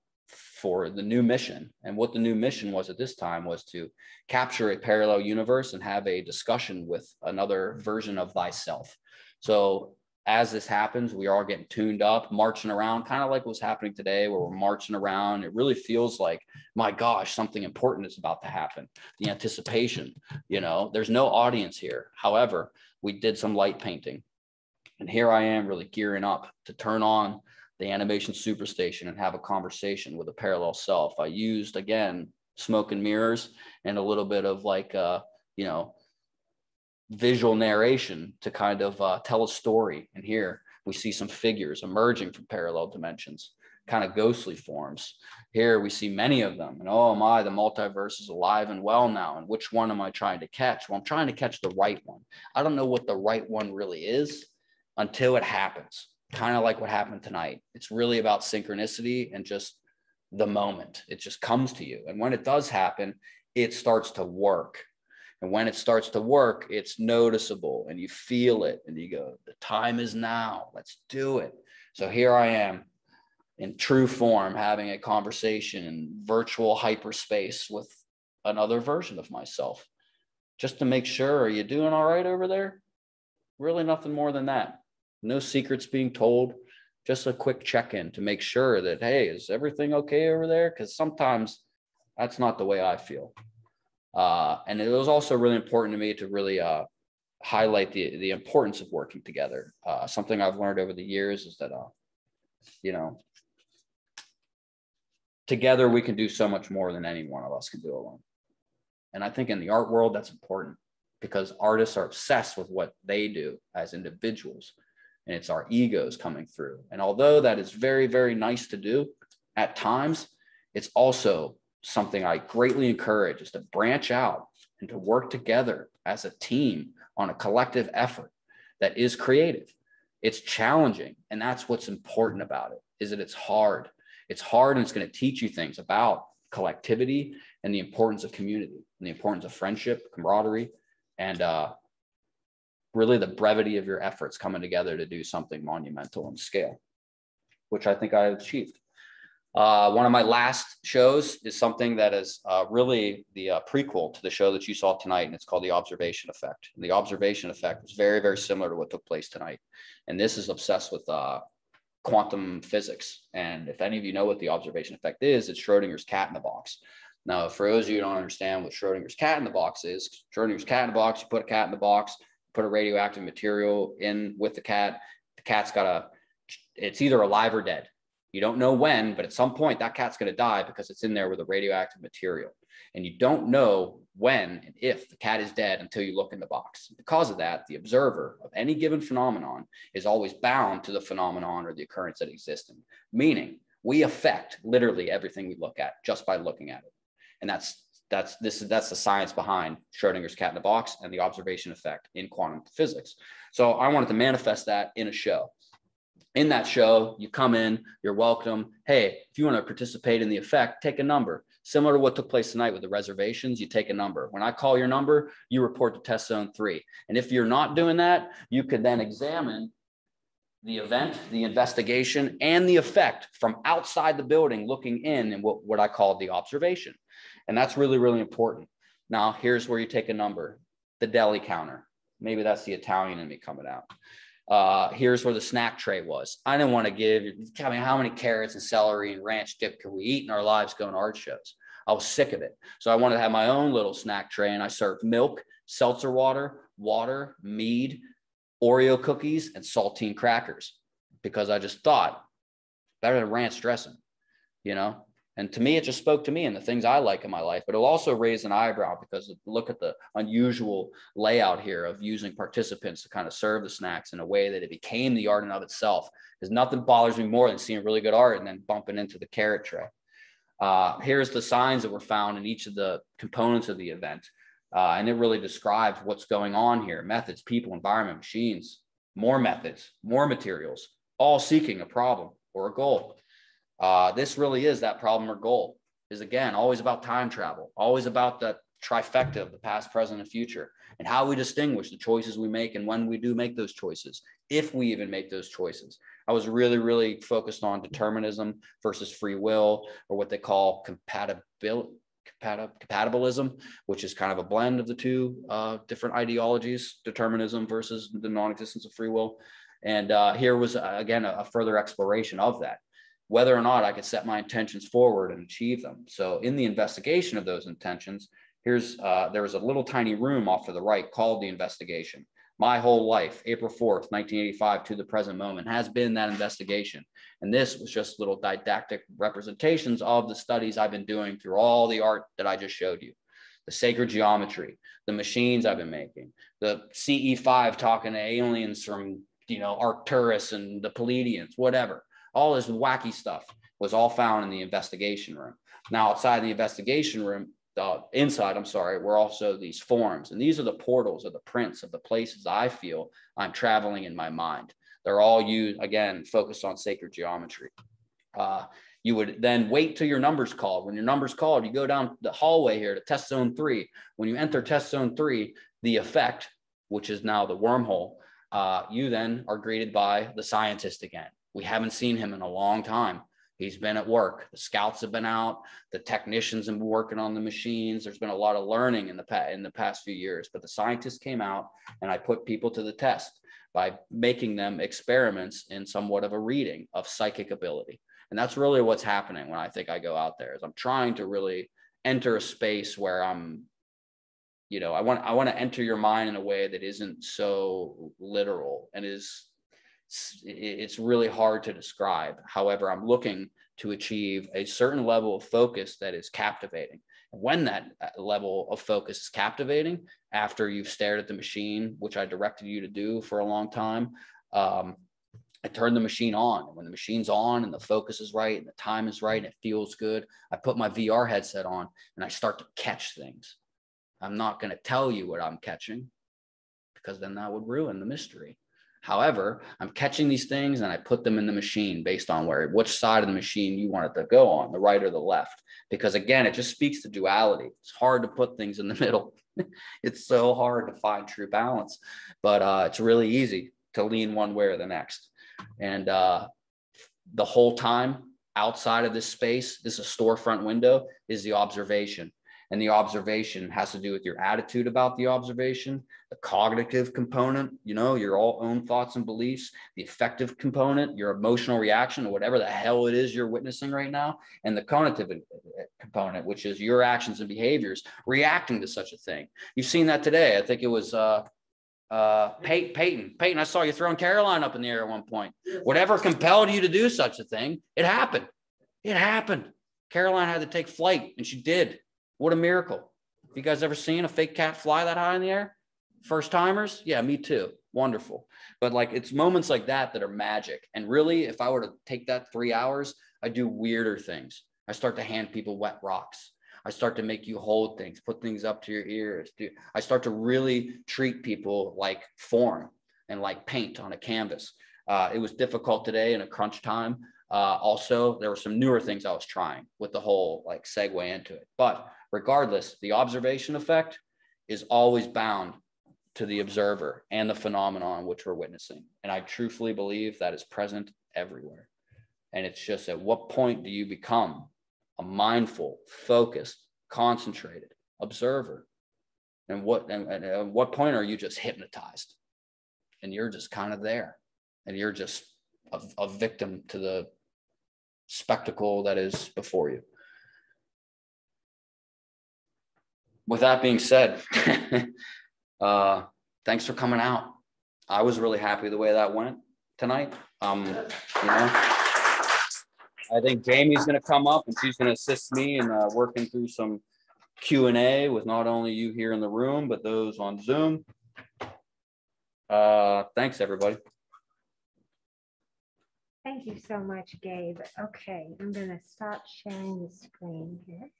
the new mission. And what the new mission was at this time was to capture a parallel universe and have a discussion with another version of thyself. So as this happens, we are getting tuned up, marching around, kind of like what's happening today, where we're marching around. It really feels like, my gosh, something important is about to happen. The anticipation, there's no audience here. However, we did some light painting. And here I am really gearing up to turn on the Animation Superstation and have a conversation with a parallel self. I used, again, smoke and mirrors and a little bit of like, visual narration to kind of tell a story. And here we see some figures emerging from parallel dimensions, kind of ghostly forms. Here we see many of them. And oh my, the multiverse is alive and well now. And which one am I trying to catch? Well, I'm trying to catch the right one. I don't know what the right one really is until it happens. Kind of like what happened tonight. It's really about synchronicity and just the moment. It just comes to you. And when it does happen, it starts to work. And when it starts to work, it's noticeable and you feel it and you go, the time is now, let's do it. So here I am in true form, having a conversation in virtual hyperspace with another version of myself, just to make sure, are you doing all right over there? Really nothing more than that. No secrets being told, just a quick check-in to make sure that, hey, is everything okay over there? Because sometimes that's not the way I feel. And it was also really important to me to really highlight the importance of working together. Something I've learned over the years is that, you know, together we can do so much more than any one of us can do alone. And I think in the art world, that's important because artists are obsessed with what they do as individuals, and it's our egos coming through. And although that is very, very nice to do at times, it's also something I greatly encourage is to branch out and to work together as a team on a collective effort that is creative. It's challenging. And that's what's important about it, is that it's hard. It's hard, and it's going to teach you things about collectivity and the importance of community and the importance of friendship, camaraderie, and really the brevity of your efforts coming together to do something monumental in scale, which I think I achieved. One of my last shows is something that is really the prequel to the show that you saw tonight, and it's called The Observation Effect. And the observation effect was very, very similar to what took place tonight. And this is obsessed with quantum physics. And if any of you know what the observation effect is, it's Schrodinger's cat in the box. Now, for those of you who don't understand what Schrodinger's cat in the box is, Schrodinger's cat in the box, you put a cat in the box, put a radioactive material in with the cat. The cat's it's either alive or dead. You don't know when, but at some point that cat's going to die because it's in there with a radioactive material. And you don't know when and if the cat is dead until you look in the box. Because of that, the observer of any given phenomenon is always bound to the phenomenon or the occurrence that exists in, meaning we affect literally everything we look at just by looking at it. And that's the science behind Schrodinger's cat in the box and the observation effect in quantum physics. So I wanted to manifest that in a show. In that show, you come in, you're welcome. Hey, if you want to participate in the effect, take a number. Similar to what took place tonight with the reservations, you take a number. When I call your number, you report to test zone 3. And if you're not doing that, you could then examine the event, the investigation, and the effect from outside the building looking in what I call the observation. And that's really, really important. Now, here's where you take a number, the deli counter. Maybe that's the Italian in me coming out. Here's where the snack tray was. I didn't want to tell me how many carrots and celery and ranch dip can we eat in our lives going to art shows. I was sick of it. So I wanted to have my own little snack tray, and I served milk, seltzer water, mead, Oreo cookies, and saltine crackers, because I just thought better than ranch dressing, you know? And to me, it just spoke to me and the things I like in my life, but it'll also raise an eyebrow because look at the unusual layout here of using participants to kind of serve the snacks in a way that it became the art in of itself. Because nothing bothers me more than seeing really good art and then bumping into the carrot tray. Here's the signs that were found in each of the components of the event. And it really describes what's going on here: methods, people, environment, machines, more methods, more materials, all seeking a problem or a goal. This really is that problem or goal. Is again always about time travel, always about the trifecta of the past, present, and future, and how we distinguish the choices we make and when we do make those choices, if we even make those choices. I was really, really focused on determinism versus free will, or what they call compatibilism, which is kind of a blend of the two different ideologies, determinism versus the non-existence of free will. And here was, again, a further exploration of that, whether or not I could set my intentions forward and achieve them. So in the investigation of those intentions, there was a little tiny room off to the right called the investigation. My whole life, April 4th, 1985 to the present moment, has been that investigation. And this was just little didactic representations of the studies I've been doing through all the art that I just showed you. The sacred geometry, the machines I've been making, the CE5 talking to aliens from, Arcturus and the Pleiadians, whatever. All this wacky stuff was all found in the investigation room. Now, outside the investigation room, inside, were also these forms. And these are the portals or the prints of the places I feel I'm traveling in my mind. They're all used, again, focused on sacred geometry. You would then wait till your number's called. When your number's called, you go down the hallway here to test zone 3. When you enter test zone 3, the effect, which is now the wormhole, you then are greeted by the scientist again. We haven't seen him in a long time. He's been at work. The scouts have been out. The technicians have been working on the machines. There's been a lot of learning in the past few years, but the scientists came out, and I put people to the test by making them experiments in somewhat of a reading of psychic ability. And that's really what's happening when I think I go out there, is I'm trying to really enter a space where I'm you know, I want to enter your mind in a way that isn't so literal and it's really hard to describe. However, I'm looking to achieve a certain level of focus that is captivating. When that level of focus is captivating, after you've stared at the machine, which I directed you to do for a long time, I turn the machine on. When the machine's on and the focus is right and the time is right and it feels good, I put my VR headset on and I start to catch things. I'm not going to tell you what I'm catching because then that would ruin the mystery. However, I'm catching these things and I put them in the machine based on which side of the machine you want it to go on, the right or the left. Because again, it just speaks to duality. It's hard to put things in the middle. It's so hard to find true balance, but it's really easy to lean one way or the next. And the whole time outside of this space, this is a storefront window, is the observation. And the observation has to do with your attitude about the observation, the cognitive component, you know, your own thoughts and beliefs, the affective component, your emotional reaction to whatever the hell it is you're witnessing right now, and the cognitive component, which is your actions and behaviors reacting to such a thing. You've seen that today. I think it was Peyton, I saw you throwing Caroline up in the air at one point. Whatever compelled you to do such a thing, it happened. It happened. Caroline had to take flight, and she did. What a miracle. Have you guys ever seen a fake cat fly that high in the air? First timers? Yeah, me too. Wonderful. But like, it's moments like that that are magic. And really, if I were to take that 3 hours, I do weirder things. I start to hand people wet rocks. I start to make you hold things, put things up to your ears. I start to really treat people like form and like paint on a canvas. It was difficult today in a crunch time. Also, there were some newer things I was trying with the whole like segue into it. But regardless, the observation effect is always bound to the observer and the phenomenon which we're witnessing. And I truthfully believe that is present everywhere. And it's just at what point do you become a mindful, focused, concentrated observer? And at what point are you just hypnotized? And you're just kind of there. And you're just a victim to the spectacle that is before you. With that being said, thanks for coming out. I was really happy the way that went tonight. You know, I think Jamie's going to come up and she's going to assist me in working through some Q&A with not only you here in the room, but those on Zoom. Thanks, everybody. Thank you so much, Gabe. Okay, I'm going to stop sharing the screen here.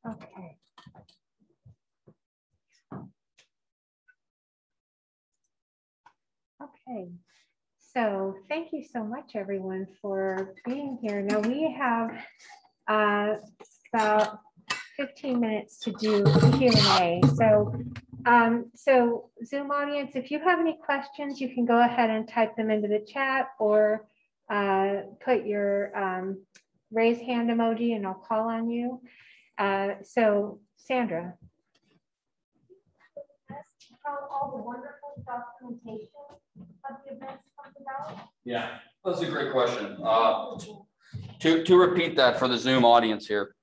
Okay. Okay, so thank you so much, everyone, for being here. Now we have about 15 minutes to do Q&A. So Zoom audience, if you have any questions, you can go ahead and type them into the chat or put your raise hand emoji and I'll call on you. So Sandra. All the wonderful documentation of the events comes about? Yeah, that's a great question. To repeat that for the Zoom audience here.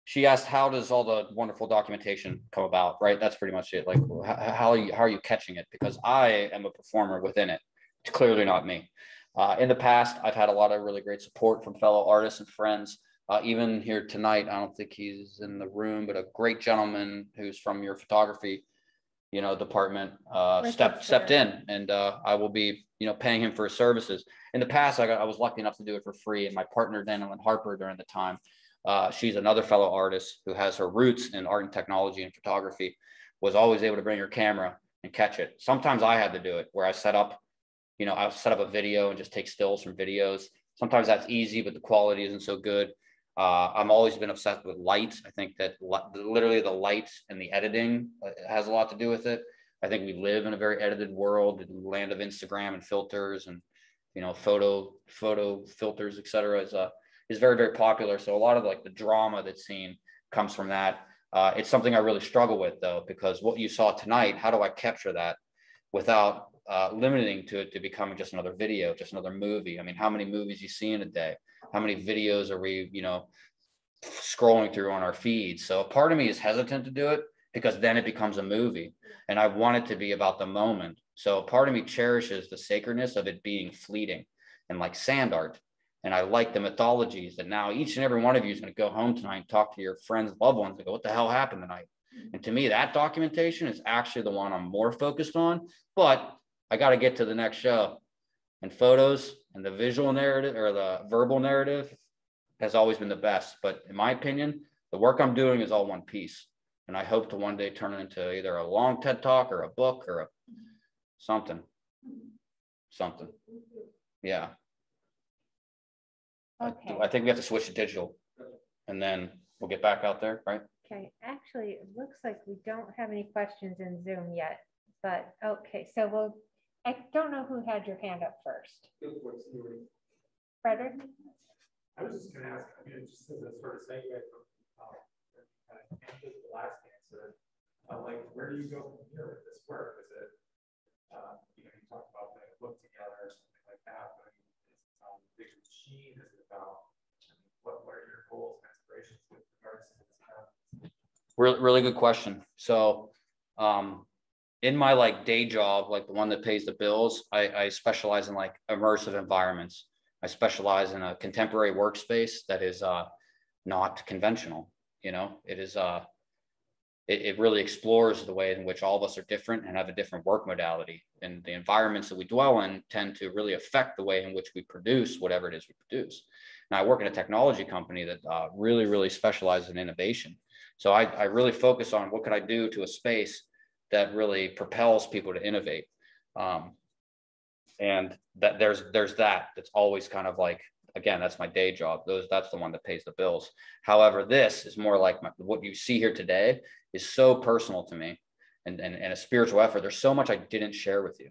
She asked, how does all the wonderful documentation come about, right? That's pretty much it. Like, how are you catching it? Because I am a performer within it. It's clearly not me. In the past, I've had a lot of really great support from fellow artists and friends. Even here tonight, I don't think he's in the room, but a great gentleman who's from your photography, you know, department stepped in, and I will be, you know, paying him for his services. In the past, I was lucky enough to do it for free, and my partner, Danielle Harper, during the time, she's another fellow artist who has her roots in art and technology and photography, was always able to bring her camera and catch it. Sometimes I had to do it where I set up a video and just take stills from videos. Sometimes that's easy, but the quality isn't so good. I've always been obsessed with light. I think that literally the light and the editing has a lot to do with it. I think we live in a very edited world, the land of Instagram and filters and, you know, photo filters, et cetera, is very, very popular. So a lot of like the drama that's seen comes from that. It's something I really struggle with though, because what you saw tonight, how do I capture that without limiting to it to becoming just another video, just another movie? I mean, how many movies you see in a day? How many videos are we, you know, scrolling through on our feeds. So a part of me is hesitant to do it because then it becomes a movie, and I want it to be about the moment. So a part of me cherishes the sacredness of it being fleeting and like sand art. And I like the mythologies that now each and every one of you is going to go home tonight and talk to your friends, loved ones, and go, what the hell happened tonight? And to me, that documentation is actually the one I'm more focused on, but I got to get to the next show. And photos and the visual narrative or the verbal narrative has always been the best. But in my opinion, the work I'm doing is all one piece. And I hope to one day turn it into either a long TED talk or a book or something. Yeah. Okay. I think we have to switch to digital and then we'll get back out there, right? Okay. Actually, it looks like we don't have any questions in Zoom yet, but okay. So I don't know who had your hand up first. Frederick? I was just going to ask, I mean, just as a sort of segue from kind of answer the last answer, like, where do you go from here with this work? Is it, you talked about putting a book together or something like that, but is it on a big machine? Is it about, what are your goals and aspirations with regards to this? Really good question. So, in my like day job, like the one that pays the bills, I specialize in like immersive environments. I specialize in a contemporary workspace that is not conventional. It is it really explores the way in which all of us are different and have a different work modality. And the environments that we dwell in tend to really affect the way in which we produce whatever it is we produce. Now, I work in a technology company that really specializes in innovation. So I really focus on what could I do to a space that really propels people to innovate. And that there's that's always kind of like, again, that's my day job. That's the one that pays the bills. However, this is more like what you see here today is so personal to me and a spiritual effort. There's so much I didn't share with you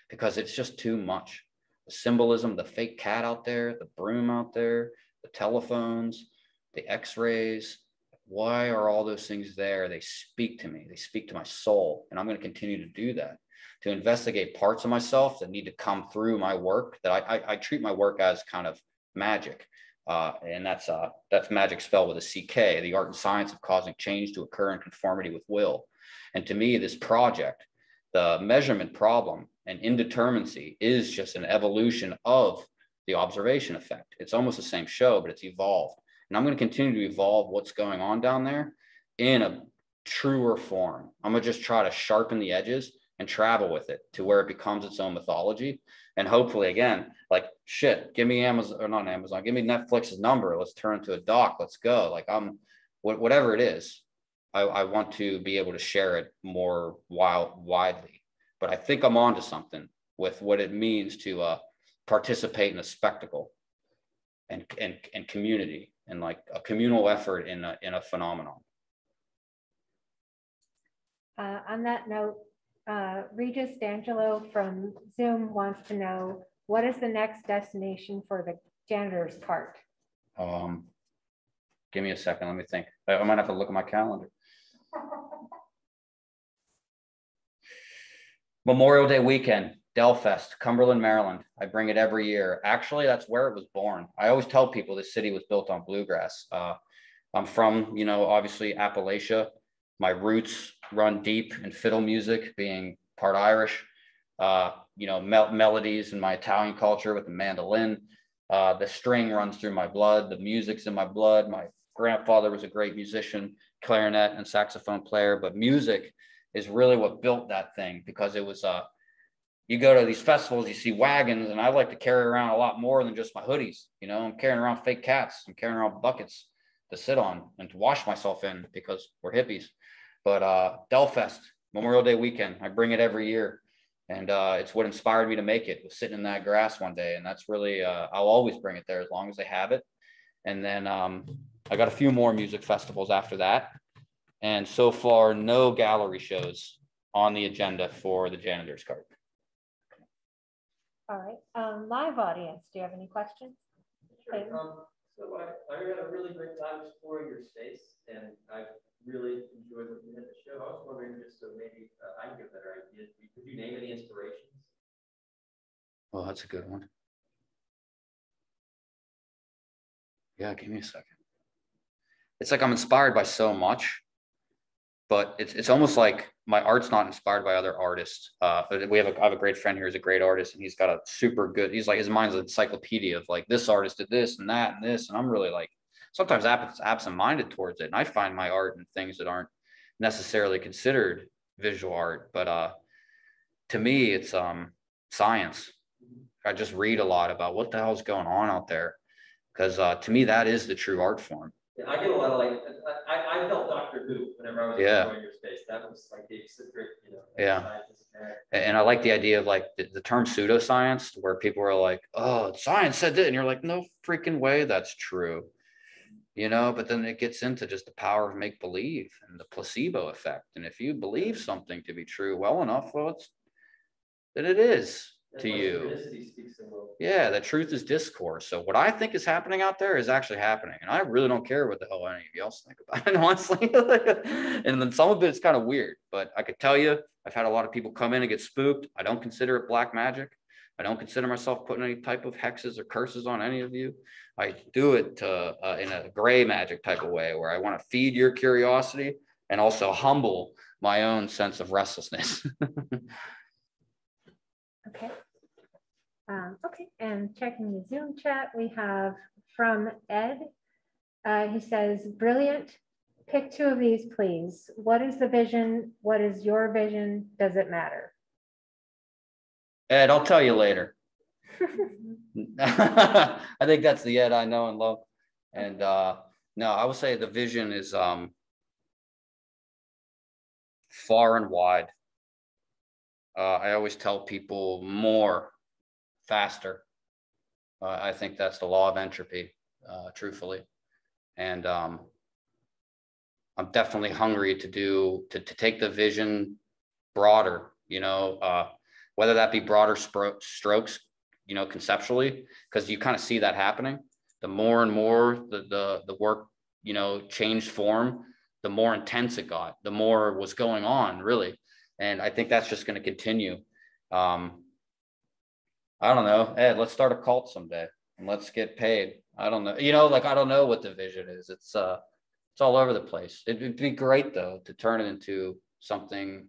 because it's just too much. The symbolism, the fake cat out there, the broom out there, the telephones, the x-rays. Why are all those things there? They speak to me. They speak to my soul. And I'm going to continue to do that, to investigate parts of myself that need to come through my work, that I treat my work as kind of magic. And that's magic spelled with a CK, the art and science of causing change to occur in conformity with will. And to me, this project, the measurement problem and indeterminacy is just an evolution of the observation effect. It's almost the same show, but it's evolved. And I'm going to continue to evolve what's going on down there in a truer form. I'm going to just try to sharpen the edges and travel with it to where it becomes its own mythology. And hopefully, again, like, shit, give me Amazon, or not Amazon, give me Netflix's number. Let's turn it to a doc. Let's go. Like, whatever it is, I want to be able to share it more widely. But I think I'm onto something with what it means to participate in a spectacle and community and like a communal effort in a phenomenon. On that note, Regis D'Angelo from Zoom wants to know, what is the next destination for the janitor's cart? Give me a second. Let me think. I might have to look at my calendar. Memorial Day weekend, Delfest, Cumberland, Maryland. I bring it every year. Actually, that's where it was born. I always tell people this city was built on bluegrass. I'm from, obviously Appalachia. My roots run deep in fiddle music, being part Irish, melodies in my Italian culture with the mandolin. The string runs through my blood. The music's in my blood. My grandfather was a great musician, clarinet and saxophone player, but music is really what built that thing, because it was, you go to these festivals, you see wagons, and I like to carry around a lot more than just my hoodies. I'm carrying around fake cats. I'm carrying around buckets to sit on and to wash myself in because we're hippies. But Delfest, Memorial Day weekend, I bring it every year. And it's what inspired me to make it, was sitting in that grass one day. And that's really, I'll always bring it there as long as they have it. And then I got a few more music festivals after that. And so far, no gallery shows on the agenda for the janitor's cart. All right. Live audience, do you have any questions? Sure. So I had a really great time exploring your space, and I really enjoyed looking at the show. I was wondering, just so maybe I can get a better idea, could you name any inspirations? Well, that's a good one. Yeah, give me a second. it's like I'm inspired by so much, but it's almost like my art's not inspired by other artists. I have a great friend here who's a great artist, and he's got a super good, he's like, his mind's an encyclopedia of like, this artist did this and that and this. And I'm really like, sometimes absent-minded towards it. And I find my art in things that aren't necessarily considered visual art. But to me, it's science. I just read a lot about what the hell's going on out there. Because to me, that is the true art form. Yeah, I get a lot of like, I felt Doctor Who whenever I was enjoying your space. That was like the eccentric, scientist. And I like the idea of like the term pseudoscience, where people are like, oh, science said that. And you're like, no freaking way that's true. But then it gets into just the power of make believe and the placebo effect. And if you believe something to be true well enough, well, then it is. To you. Yeah, the truth is discourse. So what I think is happening out there is actually happening. And I really don't care what the hell any of you else think about it, honestly. And then some of it's kind of weird, but I could tell you, I've had a lot of people come in and get spooked. I don't consider it black magic. I don't consider myself putting any type of hexes or curses on any of you. I do it in a gray magic type of way, where I want to feed your curiosity and also humble my own sense of restlessness. Okay. Okay, and checking the Zoom chat, we have from Ed. He says, brilliant. Pick two of these, please. What is the vision? What is your vision? Does it matter? Ed, I'll tell you later. I think that's the Ed I know and love. And no, I would say the vision is far and wide. I always tell people more, faster. I think that's the law of entropy, truthfully. And I'm definitely hungry to take the vision broader, whether that be broader strokes, conceptually, because you kind of see that happening. The more and more the work, changed form, the more intense it got, the more was going on, really. And I think that's just going to continue. I don't know, Ed, let's start a cult someday and let's get paid. I don't know, I don't know what the vision is. It's all over the place. It'd be great though, to turn it into something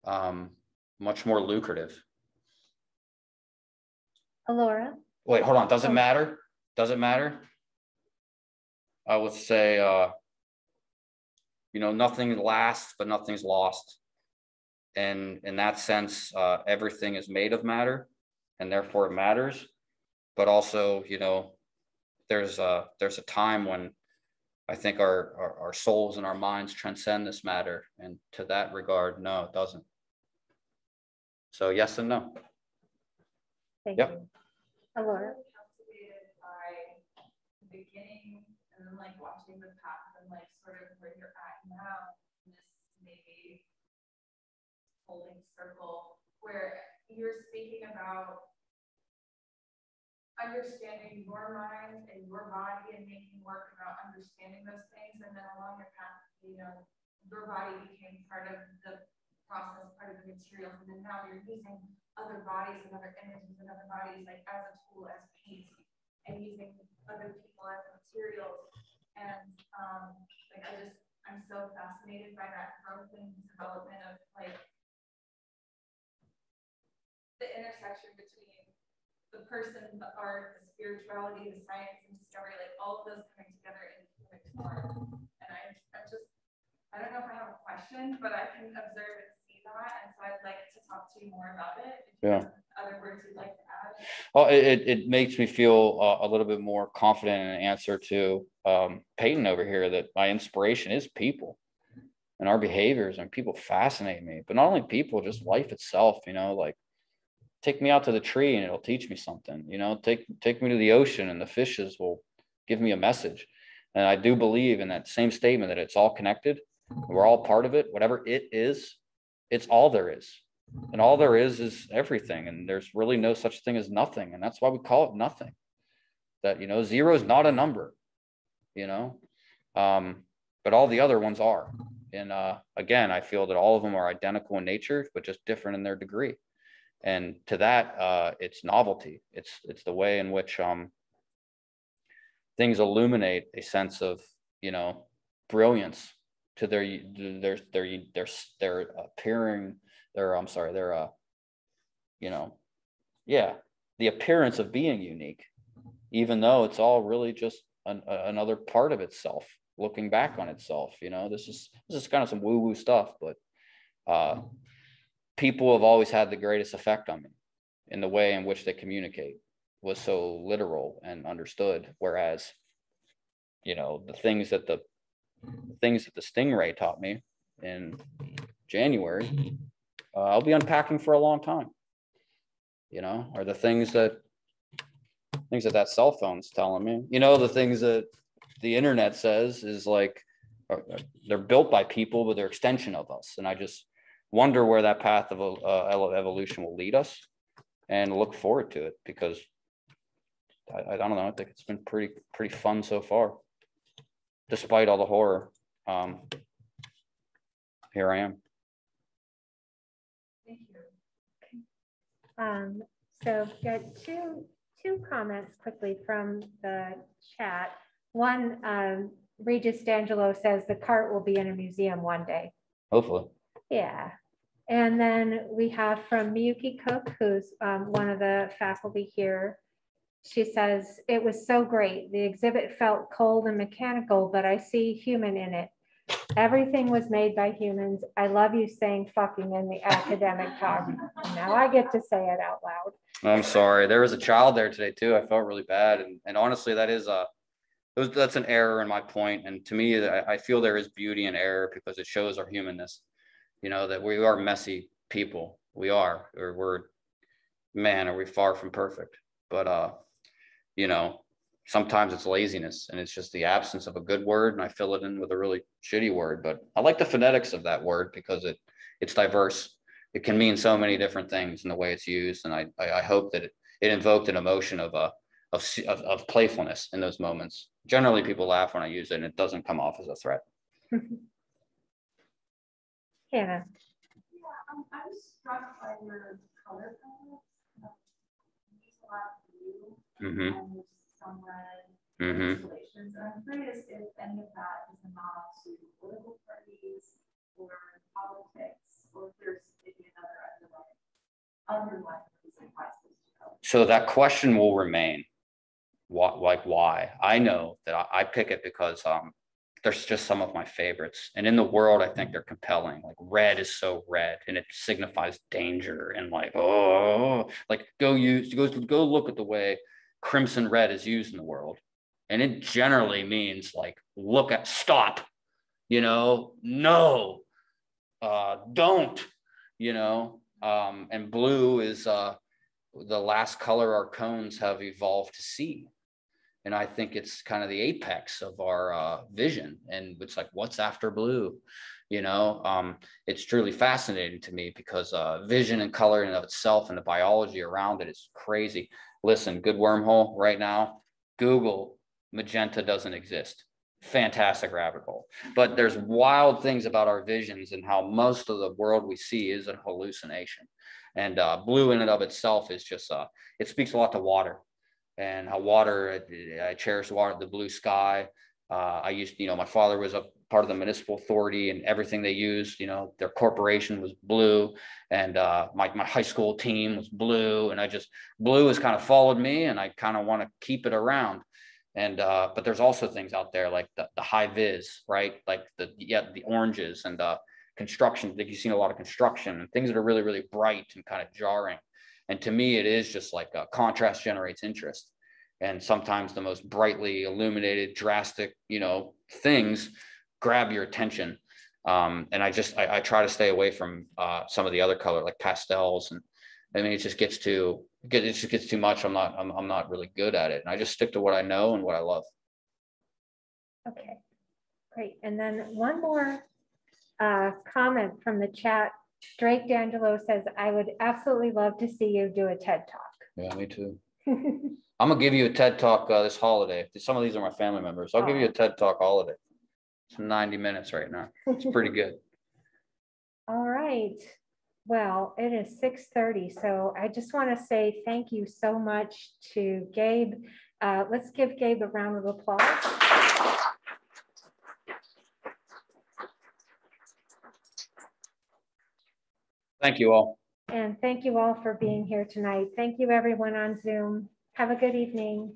much more lucrative. Alora? Wait, hold on. Does it matter? Does it matter? I would say, nothing lasts, but nothing's lost. And in that sense, everything is made of matter, and therefore it matters. But also, there's a time when I think our souls and our minds transcend this matter. And to that regard, no, it doesn't. So yes and no. Thank you. Alora? Captivated by the beginning and then watching the path and sort of where you're at now, in this maybe holding circle where you're speaking about understanding your mind and your body and making work about understanding those things, and then along your path, your body became part of the process, part of the materials, and then now you're using other bodies and other images and other bodies as a tool, as paint, and using other people as materials. And I'm so fascinated by that growth and development of the intersection between the person, the art, the spirituality, the science, and discovery, all of those coming together in human form. And I don't know if I have a question, but I can observe and see that. And so I'd like to talk to you more about it. If you have other words you'd like to add. Well, it makes me feel a little bit more confident in an answer to Peyton over here, that my inspiration is people and our behaviors, and people fascinate me. But not only people, just life itself, take me out to the tree and it'll teach me something, take me to the ocean and the fishes will give me a message. And I do believe in that same statement that it's all connected. We're all part of it. Whatever it is, it's all there is. And all there is everything. And there's really no such thing as nothing. And that's why we call it nothing. That, zero is not a number, but all the other ones are. And again, I feel that all of them are identical in nature, but just different in their degree. And to that, it's novelty. It's the way in which things illuminate a sense of, brilliance to their appearing, you know, yeah, the appearance of being unique, even though it's all really just another part of itself, looking back on itself. You know, this is kind of some woo-woo stuff, but people have always had the greatest effect on me in the way in which they communicate was so literal and understood. Whereas, you know, the things that the stingray taught me in January, I'll be unpacking for a long time, you know, or the things that cell phone's telling me, you know, the things that the internet says is like, they're built by people, but they're extension of us. And I just wonder where that path of evolution will lead us, and look forward to it, because I don't know, I think it's been pretty fun so far, despite all the horror. Here I am. Thank you. So got two comments quickly from the chat. One, Regis D'Angelo says the cart will be in a museum one day. Hopefully. Yeah. And then we have from Miyuki Cook, who's one of the faculty here. She says, it was so great. The exhibit felt cold and mechanical, but I see human in it. Everything was made by humans. I love you saying fucking in the academic talk. Now I get to say it out loud. I'm sorry. There was a child there today too. I felt really bad. And honestly, that's an error in my point. And to me, I feel there is beauty in error, because it shows our humanness, you know, that we are messy people. We are, or are we far from perfect. But, you know, sometimes it's laziness, and it's just the absence of a good word, and I fill it in with a really shitty word. But I like the phonetics of that word, because it's diverse. It can mean so many different things in the way it's used. And I hope that it invoked an emotion of playfulness in those moments. Generally, people laugh when I use it, and it doesn't come off as a threat. Hannah. Yeah, I was struck by your color palette. You use a lot of blue and some red installations. And I'm curious if any of that is a nod to political parties or politics, or if there's maybe another underlying reason why it's color. So that question will remain. Why? I know that I pick it because there's just some of my favorites, and in the world I think they're compelling. Like red is so red, and it signifies danger, and like, oh, like go look at the way crimson red is used in the world, and it generally means like stop, you know, no, don't, you know. And blue is the last color our cones have evolved to see. And I think it's kind of the apex of our vision. And it's like, what's after blue? You know, it's truly fascinating to me, because vision and color in and of itself, and the biology around it, is crazy. Listen, good wormhole right now. Google magenta doesn't exist. Fantastic rabbit hole. But there's wild things about our visions, and how most of the world we see is a hallucination. And blue in and of itself is just, it speaks a lot to water. And how water, I cherish water, the blue sky. I used, you know, my father was a part of the municipal authority, and everything they used, you know, their corporation was blue, and my high school team was blue, and blue has kind of followed me, and I kind of want to keep it around. And but there's also things out there like the high vis, right? Like the oranges and the construction. I think you've seen a lot of construction and things that are really, really bright and kind of jarring. And to me, it is just like contrast generates interest. And sometimes the most brightly illuminated, drastic, you know, things grab your attention. And I try to stay away from some of the other color, like pastels. And I mean, it just gets too much. I'm not really good at it. And I just stick to what I know and what I love. Okay, great. And then one more comment from the chat. Drake D'Angelo says, I would absolutely love to see you do a TED Talk. Yeah, me too. I'm going to give you a TED Talk this holiday. Some of these are my family members. I'll give you a TED Talk holiday. It's 90 minutes right now. It's pretty good. All right. Well, it is 6:30. So I just want to say thank you so much to Gabe. Let's give Gabe a round of applause. Thank you all. And thank you all for being here tonight. Thank you, everyone on Zoom. Have a good evening.